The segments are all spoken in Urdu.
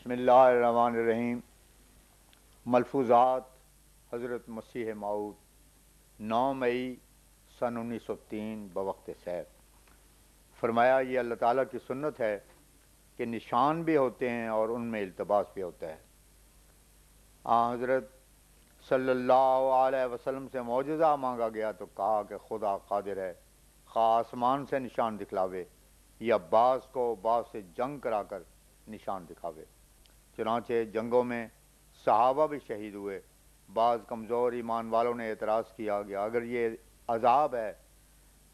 بسم اللہ الرحمن الرحیم۔ ملفوظات حضرت مسیح موعود 9 مئی سن 1903 بوقت سیر۔ فرمایا یہ اللہ تعالیٰ کی سنت ہے کہ نشان بھی ہوتے ہیں اور ان میں التباس بھی ہوتا ہے۔ حضرت صلی اللہ علیہ وسلم سے معجزہ مانگا گیا تو کہا کہ خدا قادر ہے، خواہ آسمان سے نشان دکھلاوے یا بعض کو بعض سے جنگ کرا کر نشان دکھاوے۔ چنانچہ جنگوں میں صحابہ بھی شہید ہوئے۔ بعض کمزور ایمان والوں نے اعتراض کیا کہ اگر یہ عذاب ہے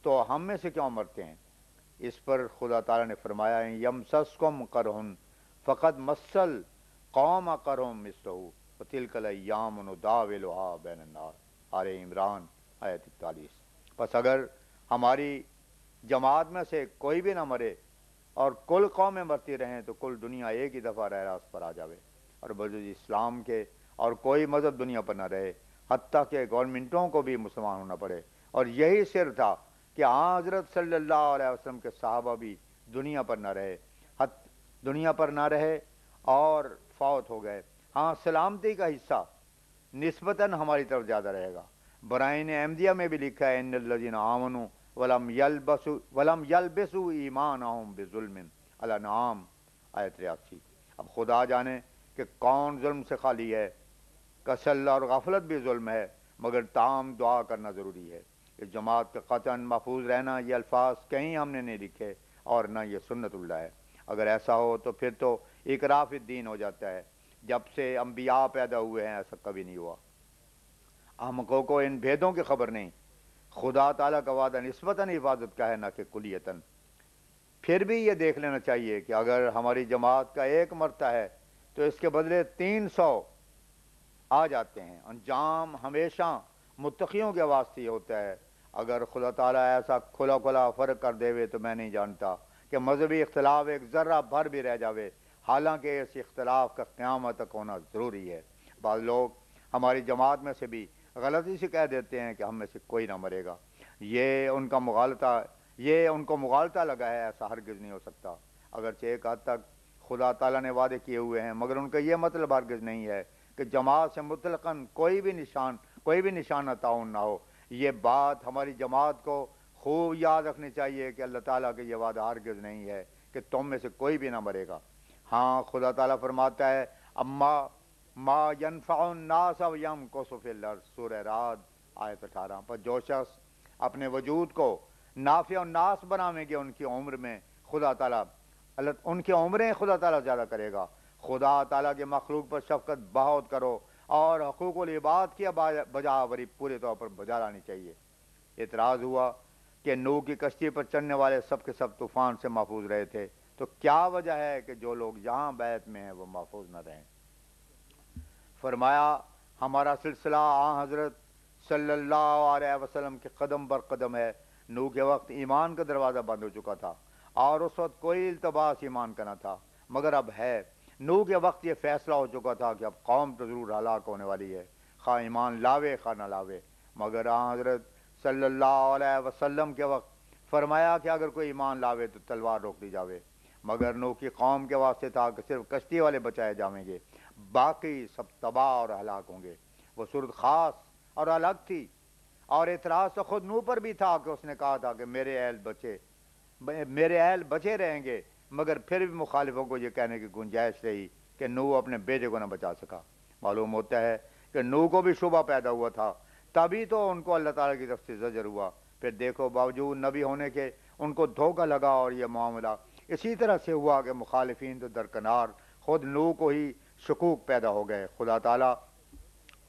تو ہم میں سے کیوں مرتے ہیں؟ اس پر خدا تعالیٰ نے فرمایا یمسسکم قرحن فقد مسل قوم قرحم مثلہ وتلک الایام نداولها بین الناس، آل عمران آیت 41۔ پس اگر ہماری جماعت میں سے کوئی بھی نہ مرے اور کل قومیں مرتی رہیں تو کل دنیا ایک ہی دفعہ راہ راست پر آ جاوے اور بجز اسلام کے اور کوئی مذہب دنیا پر نہ رہے، حتیٰ کہ گورنمنٹوں کو بھی مسلمان ہونا پڑے۔ اور یہی سر تھا کہ حضرت صلی اللہ علیہ وسلم کے صحابہ بھی دنیا پر نہ رہے اور فوت ہو گئے۔ ہاں، سلامتی کا حصہ نسبتاً ہماری طرف زیادہ رہے گا۔ برائن احمدیہ میں بھی لکھا ہے ان الذین آمنوا ولم یلبسوا ایمانہم بظلم، الانعام آیت 83۔ اب خدا جانے کہ کون ظلم سے خالی ہے، کسل اور غفلت بھی ظلم ہے، مگر تاہم دعا کرنا ضروری ہے۔ اس جماعت کا قطعاً محفوظ رہنا یہ الفاظ کہیں ہم نے نہیں لکھے اور نہ یہ سنت اللہ ہے۔ اگر ایسا ہو تو پھر تو اقرار فی الدین ہو جاتا ہے۔ جب سے انبیاء پیدا ہوئے ہیں ایسا کبھی نہیں ہوا۔ احمقوں کو ان بھیدوں کی خبر نہیں۔ خدا تعالیٰ کا وعدہ نسبتاً حفاظت کا ہے نہ کہ کلیتاً۔ پھر بھی یہ دیکھ لینا چاہیے کہ اگر ہماری جماعت کا ایک مرتا ہے تو اس کے بدلے 300 آ جاتے ہیں۔ انجام ہمیشہ متقیوں کے واسطے ہوتا ہے۔ اگر خدا تعالیٰ ایسا کھلا فرق کر دے تو میں نہیں جانتا کہ مذہبی اختلاف ایک ذرہ بھر بھی رہ جاوے، حالانکہ اس اختلاف کا قیامت تک ہونا ضروری ہے۔ بعض لوگ ہماری جماعت میں سے بھی غلطی سے کہہ دیتے ہیں کہ ہم میں سے کوئی نہ مرے گا۔ یہ ان کو مغالطہ لگا ہے، ایسا ہرگز نہیں ہو سکتا۔ اگرچہ ایک حد تک خدا تعالیٰ نے وعدے کیے ہوئے ہیں، مگر ان کا یہ مطلب ہرگز نہیں ہے کہ جماعت سے مطلقاً کوئی بھی نشانہ تعاون نہ ہو۔ یہ بات ہماری جماعت کو خوب یاد رکھنی چاہیے کہ اللہ تعالیٰ کا یہ وعدہ ہرگز نہیں ہے کہ تم میں سے کوئی بھی نہ مرے گا۔ ہاں، خدا تعالیٰ فرماتا ہے اما ما ینفع الناس ویمکث فی الارض، سورہ رعد آیت 18۔ پر جو شخص اپنے وجود کو نافع الناس بناویں گے ان کی عمریں خدا تعالیٰ زیادہ کرے گا۔ خدا تعالیٰ کے مخلوق پر شفقت بہت کرو اور حقوق العباد کی بجاوری پورے طور پر بجا لانی چاہیے۔ اعتراض ہوا کہ نوح کی کشتی پر چڑھنے والے سب کے سب طوفان سے محفوظ رہے تھے، تو کیا وجہ ہے کہ جو لوگ یہاں بیت میں ہیں وہ محفوظ نہ رہیں؟ فرمایا ہمارا سلسلہ حضرت صلی اللہ علیہ وسلم کے قدم بر قدم ہے۔ نوح کے وقت ایمان کا دروازہ بند ہو چکا تھا اور اس وقت کوئی التباس ایمان کا نہ تھا، مگر اب ہے۔ نوح کے وقت یہ فیصلہ ہو چکا تھا کہ اب قوم تو ضرور ہلاک ہونے والی ہے، خواہ ایمان لاوے خواہ نہ لاوے۔ مگر حضرت صلی اللہ علیہ وسلم کے وقت فرمایا کہ اگر کوئی ایمان لاوے تو تلوار روک دی جاوے۔ مگر نوح کی قوم کے واسطے تھا کہ صرف کشتی والے بچائے جائیں گے، باقی سب تباہ اور ہلاک ہوں گے۔ وہ صورت خاص اور الگ تھی، اور اعتراض تو خود نوح پر بھی تھا کہ اس نے کہا تھا کہ میرے اہل بچے رہیں گے، مگر پھر بھی مخالفوں کو یہ کہنے کی گنجائش رہی کہ نوح اپنے بیٹے کو نہ بچا سکا۔ معلوم ہوتا ہے کہ نوح کو بھی شبہ پیدا ہوا تھا، تبھی تو ان کو اللہ تعالیٰ کی طرف سے زجر ہوا۔ پھر دیکھو باوجود نبی ہونے کے ان کو دھوکہ لگا، اور یہ معاملہ اسی طرح سے ہوا کہ مخالفین تو درکنار خود نوح کو ہی شکوک پیدا ہو گئے۔ خدا تعالیٰ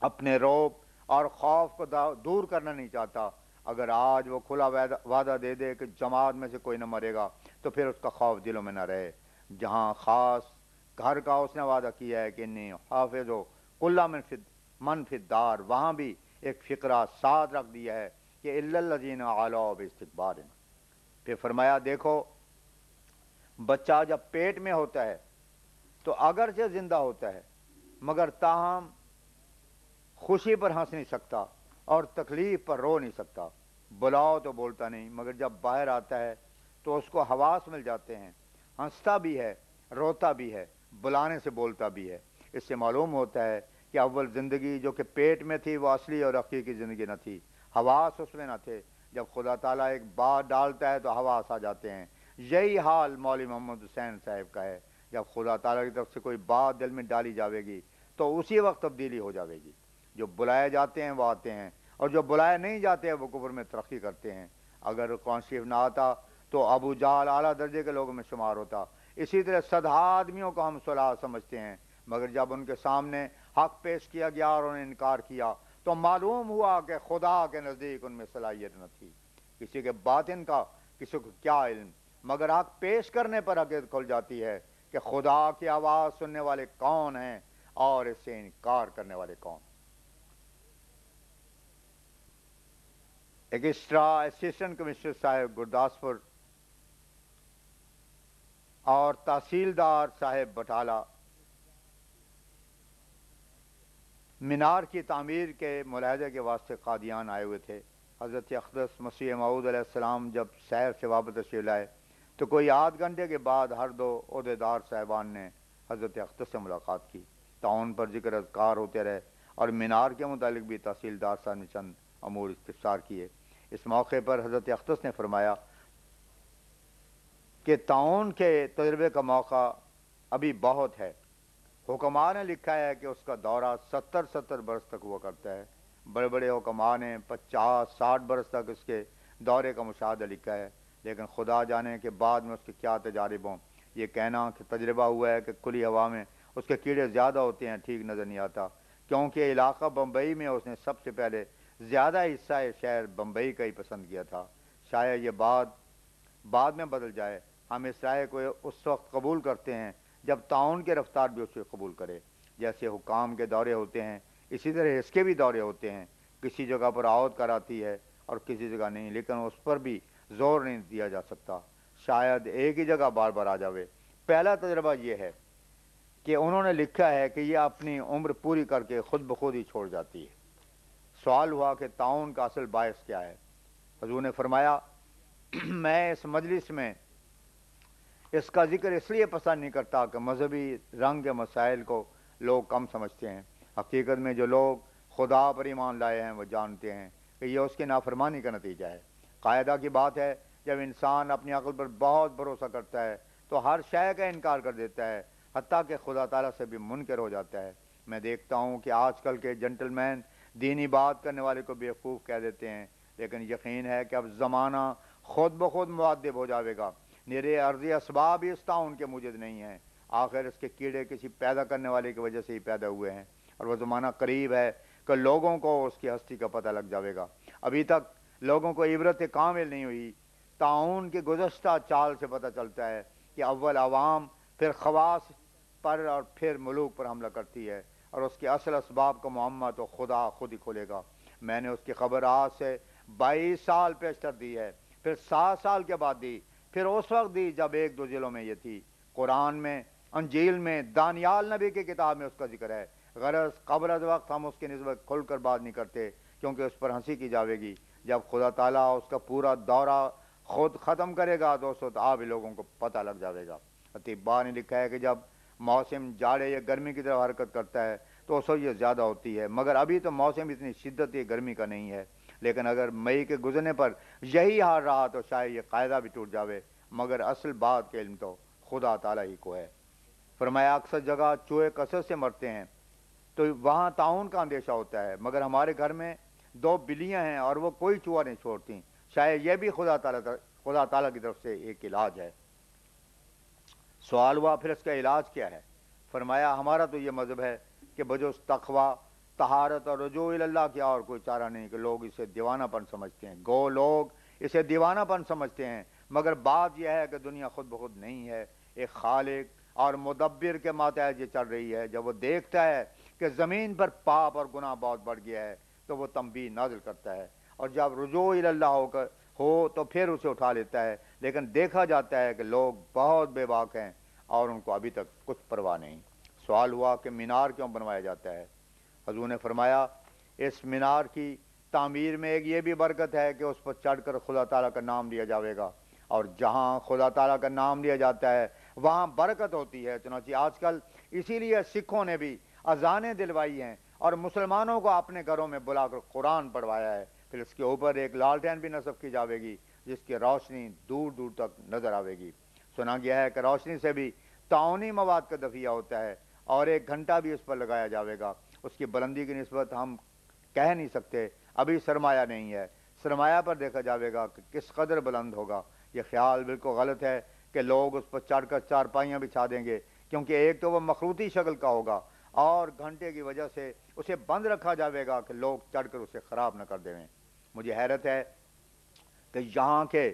اپنے رعب اور خوف کو دور کرنا نہیں چاہتا۔ اگر آج وہ کھلا وعدہ دے دے کہ جماعت میں سے کوئی نہ مرے گا تو پھر اس کا خوف دلوں میں نہ رہے۔ جہاں خاص گھر کا اس نے وعدہ کیا ہے کہ انی حافظ ہو کل من فی الدار، وہاں بھی ایک فقرہ ساتھ رکھ دیا ہے کہ الا الذین علاؤ باستکبار۔ پھر فرمایا دیکھو بچہ جب پیٹ میں ہوتا ہے تو اگرچہ زندہ ہوتا ہے مگر تاہم خوشی پر ہنس نہیں سکتا اور تکلیف پر رو نہیں سکتا، بلاؤ تو بولتا نہیں، مگر جب باہر آتا ہے تو اس کو حواس مل جاتے ہیں، ہنستا بھی ہے روتا بھی ہے، بلانے سے بولتا بھی ہے۔ اس سے معلوم ہوتا ہے کہ اول زندگی جو کہ پیٹ میں تھی وہ اصلی اور حقیقی زندگی نہ تھی، حواس اس میں نہ تھے۔ جب خدا تعالیٰ ایک بات ڈالتا ہے تو حواس آ جاتے ہیں۔ یہی حال مولوی محمد حسین صاحب کا ہے۔ جب خدا تعالیٰ کی طرف سے کوئی بات دل میں ڈالی جاوے گی تو اسی وقت تبدیلی ہو جاوے گی۔ جو بلائے جاتے ہیں وہ آتے ہیں، اور جو بلائے نہیں جاتے ہیں وہ کفر میں ترقی کرتے ہیں۔ اگر قرآن شریف نہ آتا تو ابو جہل اعلیٰ درجے کے لوگوں میں شمار ہوتا۔ اسی طرح 100 آدمیوں کو ہم صلاح سمجھتے ہیں، مگر جب ان کے سامنے حق پیش کیا گیا اور انہوں نے انکار کیا تو معلوم ہوا کہ خدا کے نزدیک ان میں صلاحیت نہ تھی۔ کسی کے باطن کا کسی کو کیا علم، مگر حق پیش کرنے پر حقیقت کھل جاتی ہے کہ خدا کی آواز سننے والے کون ہیں اور اس سے انکار کرنے والے کون۔ ایکسٹرا اسسٹنٹ کمشنر صاحب گرداسپور اور تحصیلدار صاحب بٹالہ مینار کی تعمیر کے ملاحظے کے واسطے قادیان آئے ہوئے تھے۔ حضرت اقدس مسیح موعود علیہ السلام جب سیر سے واپس تشریف لائے تو کوئی آدھ گھنٹے کے بعد ہر دو عہدیدار صاحبان نے حضرت اقدس سے ملاقات کی۔ تعاون پر ذکر اذکار ہوتے رہے اور مینار کے متعلق بھی تحصیلدار صاحب نے چند امور استفسار کیے۔ اس موقع پر حضرت اقدس نے فرمایا کہ تعاون کے تجربے کا موقع ابھی بہت ہے۔ حکماء نے لکھا ہے کہ اس کا دورہ 70 برس تک ہوا کرتا ہے۔ بڑے بڑے حکماء نے 50-60 برس تک اس کے دورے کا مشاہدہ لکھا ہے، لیکن خدا جانے کہ بعد میں اس کے کیا تجارب ہوں۔ یہ کہنا کہ تجربہ ہوا ہے کہ کھلی ہوا میں اس کے کیڑے زیادہ ہوتے ہیں ٹھیک نظر نہیں آتا، کیونکہ علاقہ بمبئی میں اس نے سب سے پہلے زیادہ حصہ شہر بمبئی کا ہی پسند کیا تھا۔ شاید یہ بعد میں بدل جائے۔ ہم اس رائے کو اس وقت قبول کرتے ہیں جب تعاون کی رفتار بھی اسے قبول کرے۔ جیسے حکام کے دورے ہوتے ہیں اسی طرح اس کے بھی دورے ہوتے ہیں۔ کسی جگہ پر آؤت کراتی ہے اور کسی جگہ نہیں، لیکن اس پر بھی زور نہیں دیا جا سکتا۔ شاید ایک ہی جگہ بار بار آ جاوے۔ پہلا تجربہ یہ ہے کہ انہوں نے لکھا ہے کہ یہ اپنی عمر پوری کر کے خود بخود ہی چھوڑ جاتی ہے۔ سوال ہوا کہ تعاون کا اصل باعث کیا ہے؟ حضور نے فرمایا میں اس مجلس میں اس کا ذکر اس لیے پسند نہیں کرتا کہ مذہبی رنگ کے مسائل کو لوگ کم سمجھتے ہیں۔ حقیقت میں جو لوگ خدا پر ایمان لائے ہیں وہ جانتے ہیں کہ یہ اس کی نافرمانی کا نتیجہ ہے۔ قاعدہ کی بات ہے، جب انسان اپنی عقل پر بہت بھروسہ کرتا ہے تو ہر شے کا انکار کر دیتا ہے، حتیٰ کہ خدا تعالیٰ سے بھی منکر ہو جاتا ہے۔ میں دیکھتا ہوں کہ آج کل کے جنٹل مین دینی بات کرنے والے کو بیوقوف کہہ دیتے ہیں، لیکن یقین ہے کہ اب زمانہ خود بخود مؤدب ہو جاوے گا۔ میرے عرضی اسباب اس تعاون کے موجود نہیں ہیں، آخر اس کے کیڑے کسی پیدا کرنے والے کی وجہ سے ہی پیدا ہوئے ہیں، اور وہ زمانہ قریب ہے کہ لوگوں کو اس کی ہستی کا پتہ لگ جاوے گا۔ ابھی تک لوگوں کو عبرت کامل نہیں ہوئی۔ تعاون کی گزشتہ چال سے پتہ چلتا ہے کہ اول عوام، پھر خواص پر اور پھر ملوک پر حملہ کرتی ہے، اور اس کے اصل اسباب کا معمہ تو خدا خود ہی کھولے گا۔ میں نے اس کی خبر آج سے 22 سال پیشتر دی ہے، پھر 7 سال کے بعد دی، پھر اس وقت دی جب 1-2 ضلعوں میں یہ تھی۔ قرآن میں، انجیل میں، دانیال نبی کی کتاب میں اس کا ذکر ہے۔ غرض قبل از وقت ہم اس کی نسبت کھل کر بات نہیں کرتے، کیونکہ اس پر ہنسی کی جاوے گی۔ جب خدا تعالیٰ اس کا پورا دورہ خود ختم کرے گا تو اس وقت آپ لوگوں کو پتہ لگ جاوے گا۔ اطباء نے لکھا ہے کہ جب موسم جاڑے یا گرمی کی طرف حرکت کرتا ہے تو اس وقت یہ زیادہ ہوتی ہے، مگر ابھی تو موسم اتنی شدت گرمی کا نہیں ہے۔ لیکن اگر مئی کے گزرنے پر یہی حال رہا تو شاید یہ قاعدہ بھی ٹوٹ جاوے، مگر اصل بات کے علم تو خدا تعالیٰ ہی کو ہے۔ فرمایا اکثر جگہ چوہے کثرت سے مرتے ہیں تو وہاں تعاون کا اندیشہ ہوتا ہے، مگر ہمارے گھر میں 2 بلیاں ہیں اور وہ کوئی چوہا نہیں چھوڑتی، شاید یہ بھی خدا تعالیٰ کی طرف سے ایک علاج ہے۔ سوال ہوا پھر اس کا علاج کیا ہے؟ فرمایا ہمارا تو یہ مذہب ہے کہ بجز تقویٰ، طہارت اور رجوع اللہ کیا اور کوئی چارہ نہیں، کہ لوگ اسے دیوانہ پن سمجھتے ہیں۔ گو لوگ اسے دیوانہ پن سمجھتے ہیں، مگر بات یہ ہے کہ دنیا خود بخود نہیں ہے، ایک خالق اور مدبر کے ماتحت یہ چل رہی ہے۔ جب وہ دیکھتا ہے کہ زمین پر پاپ اور گناہ بہت بڑھ گیا ہے تو وہ تنبیہ نازل کرتا ہے، اور جب رجوع اللہ ہو تو پھر اسے اٹھا لیتا ہے۔ لیکن دیکھا جاتا ہے کہ لوگ بہت بے باک ہیں اور ان کو ابھی تک کچھ پرواہ نہیں۔ سوال ہوا کہ مینار کیوں بنوایا جاتا ہے؟ حضور نے فرمایا اس مینار کی تعمیر میں ایک یہ بھی برکت ہے کہ اس پر چڑھ کر خدا تعالیٰ کا نام لیا جاوے گا، اور جہاں خدا تعالیٰ کا نام لیا جاتا ہے وہاں برکت ہوتی ہے۔ چنانچہ آج کل اسی لیے سکھوں نے بھی اذانیں دلوائی ہیں اور مسلمانوں کو اپنے گھروں میں بلا کر قرآن پڑھوایا ہے، پھر اس کے اوپر ایک لالٹین بھی نصب کی جاوے گی جس کی روشنی دور دور تک نظر آوے گی۔ سنا گیا ہے کہ روشنی سے بھی تعاونی مواد کا دفیہ ہوتا ہے اور 1 گھنٹہ بھی اس پر لگایا جاوے گا۔ اس کی بلندی کی نسبت ہم کہہ نہیں سکتے، ابھی سرمایہ نہیں ہے، سرمایہ پر دیکھا جاوے گا کہ کس قدر بلند ہوگا۔ یہ خیال بالکل غلط ہے کہ لوگ اس پر چڑھ کر چارپائیاں بچھا دیں گے، کیونکہ ایک تو وہ مخروطی شکل کا ہوگا اور گھنٹے کی وجہ سے اسے بند رکھا جاوے گا کہ لوگ چڑھ کر اسے خراب نہ کر دیں۔ مجھے حیرت ہے کہ یہاں کے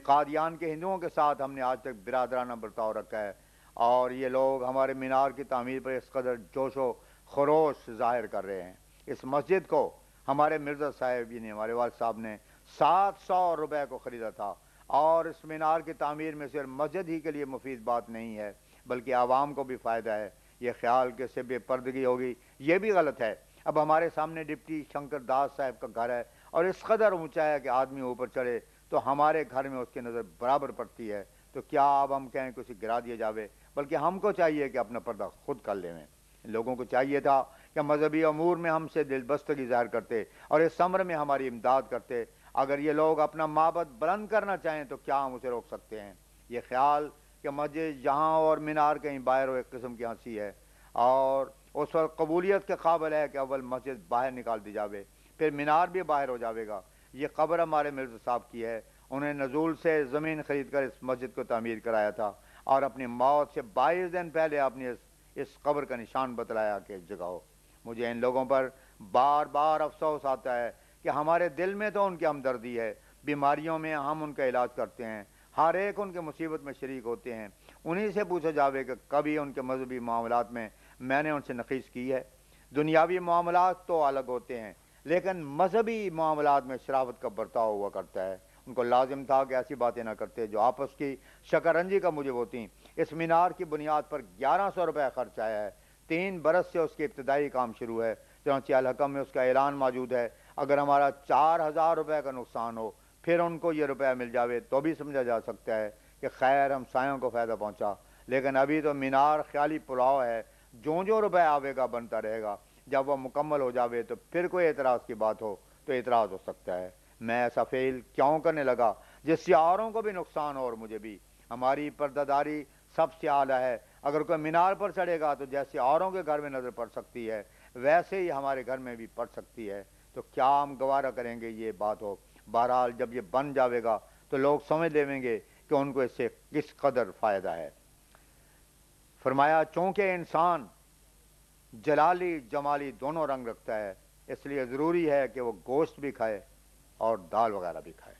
قادیان کے ہندوؤں کے ساتھ ہم نے آج تک برادرانہ برتاؤ رکھا ہے، اور یہ لوگ ہمارے مینار کی تعمیر پر اس قدر جوش و خروش ظاہر کر رہے ہیں۔ اس مسجد کو ہمارے مرزا صاحب ہمارے والد صاحب نے 700 روپے کو خریدا تھا، اور اس مینار کی تعمیر میں صرف مسجد ہی کے لیے مفید بات نہیں ہے بلکہ عوام کو بھی فائدہ ہے۔ یہ خیال کہ سے بے پردگی ہوگی یہ بھی غلط ہے۔ اب ہمارے سامنے ڈپٹی شنکر داس صاحب کا گھر ہے اور اس قدر اونچا ہے کہ آدمی اوپر چڑھے تو ہمارے گھر میں اس کی نظر برابر پڑتی ہے، تو کیا اب ہم کہیں کہ اسے گرا دیا جاوے؟ بلکہ ہم کو چاہیے کہ اپنا پردہ خود کر لیں۔ لوگوں کو چاہیے تھا کہ مذہبی امور میں ہم سے دل بستگی ظاہر کرتے اور اس امر میں ہماری امداد کرتے۔ اگر یہ لوگ اپنا معبد بلند کرنا چاہیں تو کیا ہم اسے روک سکتے ہیں؟ یہ خیال کہ مسجد یہاں اور مینار کہیں باہر ہو ایک قسم کی ہنسی ہے، اور اس وقت قبولیت کے قابل ہے کہ اول مسجد باہر نکال دی جاوے، پھر مینار بھی باہر ہو جاوے گا۔ یہ قبر ہمارے مرزا صاحب کی ہے، انہیں نزول سے زمین خرید کر اس مسجد کو تعمیر کرایا تھا اور اپنی موت سے 22 دن پہلے اپنی اس قبر کا نشان بتلایا کہ جگاؤ۔ مجھے ان لوگوں پر بار بار افسوس آتا ہے کہ ہمارے دل میں تو ان کی ہمدردی ہے، بیماریوں میں ہم ان کا علاج کرتے ہیں، ہر ایک ان کے مصیبت میں شریک ہوتے ہیں۔ انہی سے پوچھا جاوے کہ کبھی ان کے مذہبی معاملات میں میں نے ان سے نخیس کی ہے؟ دنیاوی معاملات تو الگ ہوتے ہیں لیکن مذہبی معاملات میں شرافت کا برتاؤ ہوا کرتا ہے۔ ان کو لازم تھا کہ ایسی باتیں نہ کرتے جو آپس کی شکرنجی کا موجب ہوتی۔ اس مینار کی بنیاد پر 1100 روپے خرچ آیا ہے، 3 برس سے اس کی ابتدائی کام شروع ہے، چنانچہ الحکم میں اس کا اعلان موجود ہے۔ اگر ہمارا 4000 روپے کا نقصان ہو پھر ان کو یہ روپیہ مل جاوے تو بھی سمجھا جا سکتا ہے کہ خیر ہم سایوں کو فائدہ پہنچا، لیکن ابھی تو مینار خیالی پلاؤ ہے، جو روپے آوے گا بنتا رہے گا، جب وہ مکمل ہو جاوے تو پھر کوئی اعتراض کی بات ہو تو اعتراض ہو سکتا ہے۔ میں ایسا فعل کیوں کرنے لگا جس سے اوروں کو بھی نقصان ہو اور مجھے بھی؟ ہماری پردہ سب سے اعلیٰ ہے، اگر کوئی مینار پر چڑھے گا تو جیسے اوروں کے گھر میں نظر پڑ سکتی ہے ویسے ہی ہمارے گھر میں بھی پڑ سکتی ہے، تو کیا ہم گوارہ کریں گے یہ بات ہو؟ بہرحال جب یہ بن جاوے گا تو لوگ سمجھ لیں گے کہ ان کو اس سے کس قدر فائدہ ہے۔ فرمایا چونکہ انسان جلالی جمالی دونوں رنگ رکھتا ہے، اس لیے ضروری ہے کہ وہ گوشت بھی کھائے اور دال وغیرہ بھی کھائے۔